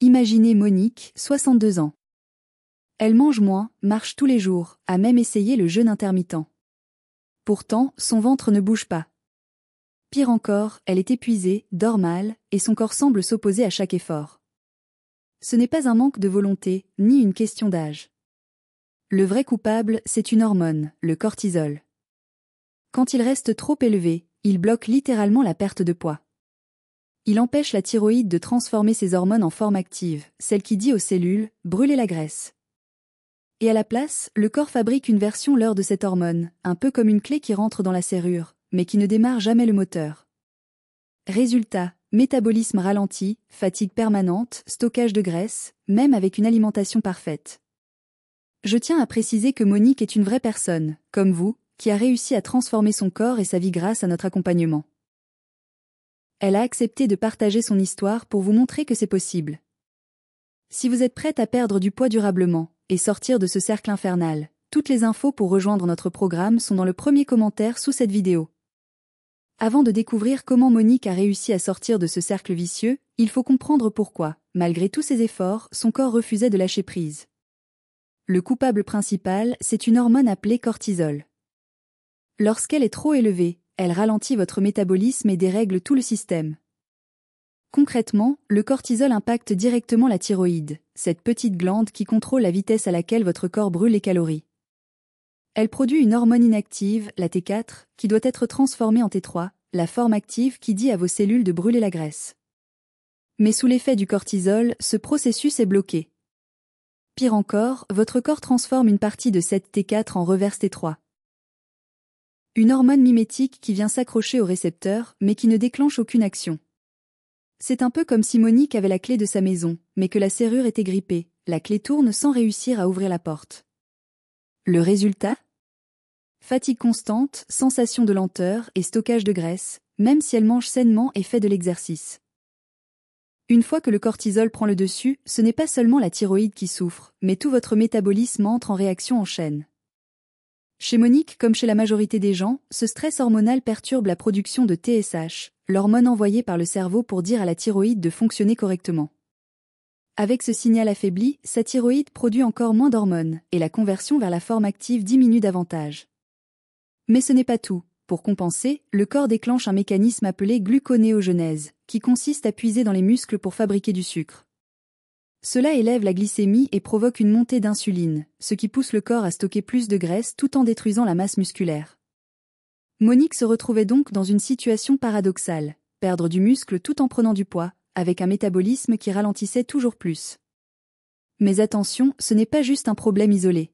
Imaginez Monique, 62 ans. Elle mange moins, marche tous les jours, a même essayé le jeûne intermittent. Pourtant, son ventre ne bouge pas. Pire encore, elle est épuisée, dort mal, et son corps semble s'opposer à chaque effort. Ce n'est pas un manque de volonté, ni une question d'âge. Le vrai coupable, c'est une hormone, le cortisol. Quand il reste trop élevé, il bloque littéralement la perte de poids. Il empêche la thyroïde de transformer ses hormones en forme active, celle qui dit aux cellules « brûlez la graisse ». Et à la place, le corps fabrique une version leurre de cette hormone, un peu comme une clé qui rentre dans la serrure, mais qui ne démarre jamais le moteur. Résultat, métabolisme ralenti, fatigue permanente, stockage de graisse, même avec une alimentation parfaite. Je tiens à préciser que Monique est une vraie personne, comme vous, qui a réussi à transformer son corps et sa vie grâce à notre accompagnement. Elle a accepté de partager son histoire pour vous montrer que c'est possible. Si vous êtes prête à perdre du poids durablement et sortir de ce cercle infernal, toutes les infos pour rejoindre notre programme sont dans le premier commentaire sous cette vidéo. Avant de découvrir comment Monique a réussi à sortir de ce cercle vicieux, il faut comprendre pourquoi, malgré tous ses efforts, son corps refusait de lâcher prise. Le coupable principal, c'est une hormone appelée cortisol. Lorsqu'elle est trop élevée, elle ralentit votre métabolisme et dérègle tout le système. Concrètement, le cortisol impacte directement la thyroïde, cette petite glande qui contrôle la vitesse à laquelle votre corps brûle les calories. Elle produit une hormone inactive, la T4, qui doit être transformée en T3, la forme active qui dit à vos cellules de brûler la graisse. Mais sous l'effet du cortisol, ce processus est bloqué. Pire encore, votre corps transforme une partie de cette T4 en reverse T3. Une hormone mimétique qui vient s'accrocher au récepteur, mais qui ne déclenche aucune action. C'est un peu comme si Monique avait la clé de sa maison, mais que la serrure était grippée, la clé tourne sans réussir à ouvrir la porte. Le résultat ? Fatigue constante, sensation de lenteur et stockage de graisse, même si elle mange sainement et fait de l'exercice. Une fois que le cortisol prend le dessus, ce n'est pas seulement la thyroïde qui souffre, mais tout votre métabolisme entre en réaction en chaîne. Chez Monique, comme chez la majorité des gens, ce stress hormonal perturbe la production de TSH, l'hormone envoyée par le cerveau pour dire à la thyroïde de fonctionner correctement. Avec ce signal affaibli, sa thyroïde produit encore moins d'hormones, et la conversion vers la forme active diminue davantage. Mais ce n'est pas tout. Pour compenser, le corps déclenche un mécanisme appelé gluconéogenèse, qui consiste à puiser dans les muscles pour fabriquer du sucre. Cela élève la glycémie et provoque une montée d'insuline, ce qui pousse le corps à stocker plus de graisse tout en détruisant la masse musculaire. Monique se retrouvait donc dans une situation paradoxale, perdre du muscle tout en prenant du poids, avec un métabolisme qui ralentissait toujours plus. Mais attention, ce n'est pas juste un problème isolé.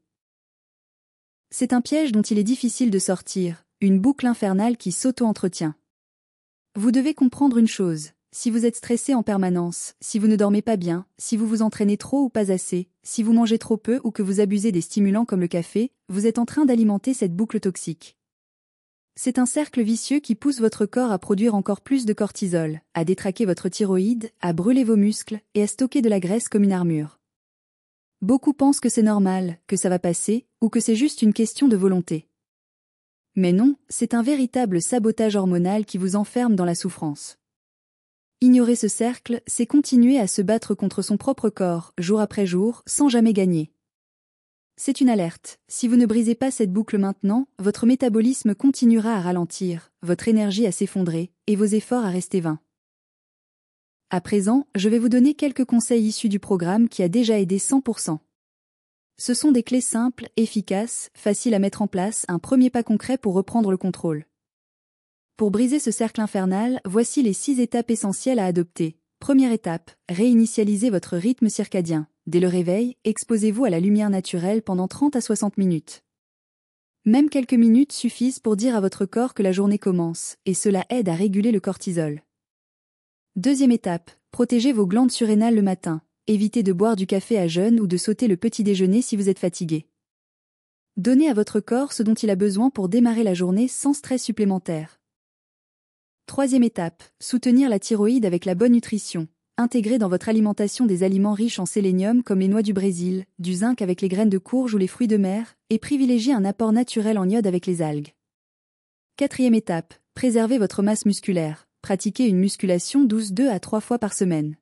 C'est un piège dont il est difficile de sortir, une boucle infernale qui s'auto-entretient. Vous devez comprendre une chose. Si vous êtes stressé en permanence, si vous ne dormez pas bien, si vous vous entraînez trop ou pas assez, si vous mangez trop peu ou que vous abusez des stimulants comme le café, vous êtes en train d'alimenter cette boucle toxique. C'est un cercle vicieux qui pousse votre corps à produire encore plus de cortisol, à détraquer votre thyroïde, à brûler vos muscles et à stocker de la graisse comme une armure. Beaucoup pensent que c'est normal, que ça va passer, ou que c'est juste une question de volonté. Mais non, c'est un véritable sabotage hormonal qui vous enferme dans la souffrance. Ignorer ce cercle, c'est continuer à se battre contre son propre corps, jour après jour, sans jamais gagner. C'est une alerte. Si vous ne brisez pas cette boucle maintenant, votre métabolisme continuera à ralentir, votre énergie à s'effondrer, et vos efforts à rester vains. À présent, je vais vous donner quelques conseils issus du programme qui a déjà aidé 100%. Ce sont des clés simples, efficaces, faciles à mettre en place, un premier pas concret pour reprendre le contrôle. Pour briser ce cercle infernal, voici les 6 étapes essentielles à adopter. Première étape, réinitialisez votre rythme circadien. Dès le réveil, exposez-vous à la lumière naturelle pendant 30 à 60 minutes. Même quelques minutes suffisent pour dire à votre corps que la journée commence, et cela aide à réguler le cortisol. Deuxième étape, protégez vos glandes surrénales le matin. Évitez de boire du café à jeun ou de sauter le petit déjeuner si vous êtes fatigué. Donnez à votre corps ce dont il a besoin pour démarrer la journée sans stress supplémentaire. Troisième étape, soutenir la thyroïde avec la bonne nutrition. Intégrez dans votre alimentation des aliments riches en sélénium comme les noix du Brésil, du zinc avec les graines de courge ou les fruits de mer, et privilégiez un apport naturel en iode avec les algues. Quatrième étape, préservez votre masse musculaire. Pratiquez une musculation douce 2 à 3 fois par semaine.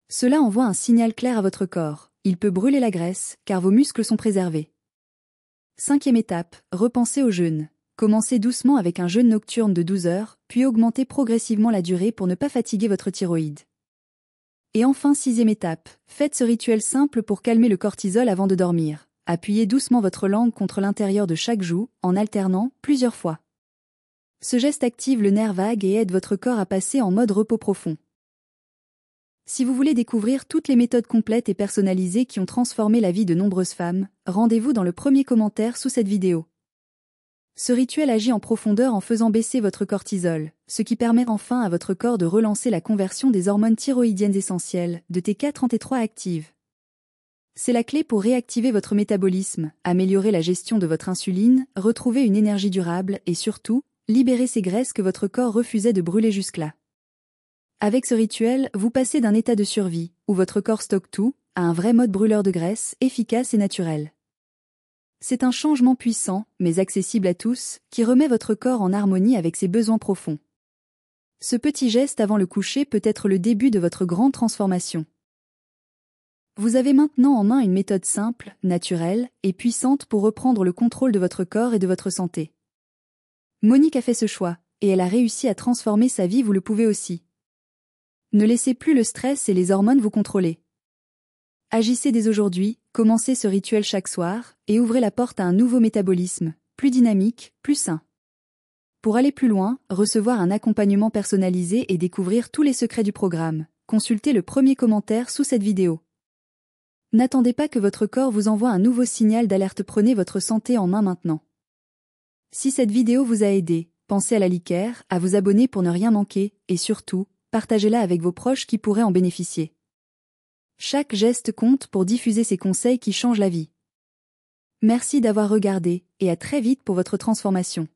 Cela envoie un signal clair à votre corps. Il peut brûler la graisse, car vos muscles sont préservés. 5e étape, repensez au jeûne. Commencez doucement avec un jeûne nocturne de 12 heures, puis augmentez progressivement la durée pour ne pas fatiguer votre thyroïde. Et enfin 6e étape, faites ce rituel simple pour calmer le cortisol avant de dormir. Appuyez doucement votre langue contre l'intérieur de chaque joue, en alternant plusieurs fois. Ce geste active le nerf vague et aide votre corps à passer en mode repos profond. Si vous voulez découvrir toutes les méthodes complètes et personnalisées qui ont transformé la vie de nombreuses femmes, rendez-vous dans le premier commentaire sous cette vidéo. Ce rituel agit en profondeur en faisant baisser votre cortisol, ce qui permet enfin à votre corps de relancer la conversion des hormones thyroïdiennes essentielles, de T4 en T3 actives. C'est la clé pour réactiver votre métabolisme, améliorer la gestion de votre insuline, retrouver une énergie durable et surtout, libérer ces graisses que votre corps refusait de brûler jusque-là. Avec ce rituel, vous passez d'un état de survie, où votre corps stocke tout, à un vrai mode brûleur de graisse, efficace et naturel. C'est un changement puissant, mais accessible à tous, qui remet votre corps en harmonie avec ses besoins profonds. Ce petit geste avant le coucher peut être le début de votre grande transformation. Vous avez maintenant en main une méthode simple, naturelle et puissante pour reprendre le contrôle de votre corps et de votre santé. Monique a fait ce choix, et elle a réussi à transformer sa vie, vous le pouvez aussi. Ne laissez plus le stress et les hormones vous contrôler. Agissez dès aujourd'hui, commencez ce rituel chaque soir, et ouvrez la porte à un nouveau métabolisme, plus dynamique, plus sain. Pour aller plus loin, recevoir un accompagnement personnalisé et découvrir tous les secrets du programme, consultez le premier commentaire sous cette vidéo. N'attendez pas que votre corps vous envoie un nouveau signal d'alerte, prenez votre santé en main maintenant. Si cette vidéo vous a aidé, pensez à la liker, à vous abonner pour ne rien manquer, et surtout, partagez-la avec vos proches qui pourraient en bénéficier. Chaque geste compte pour diffuser ces conseils qui changent la vie. Merci d'avoir regardé, et à très vite pour votre transformation.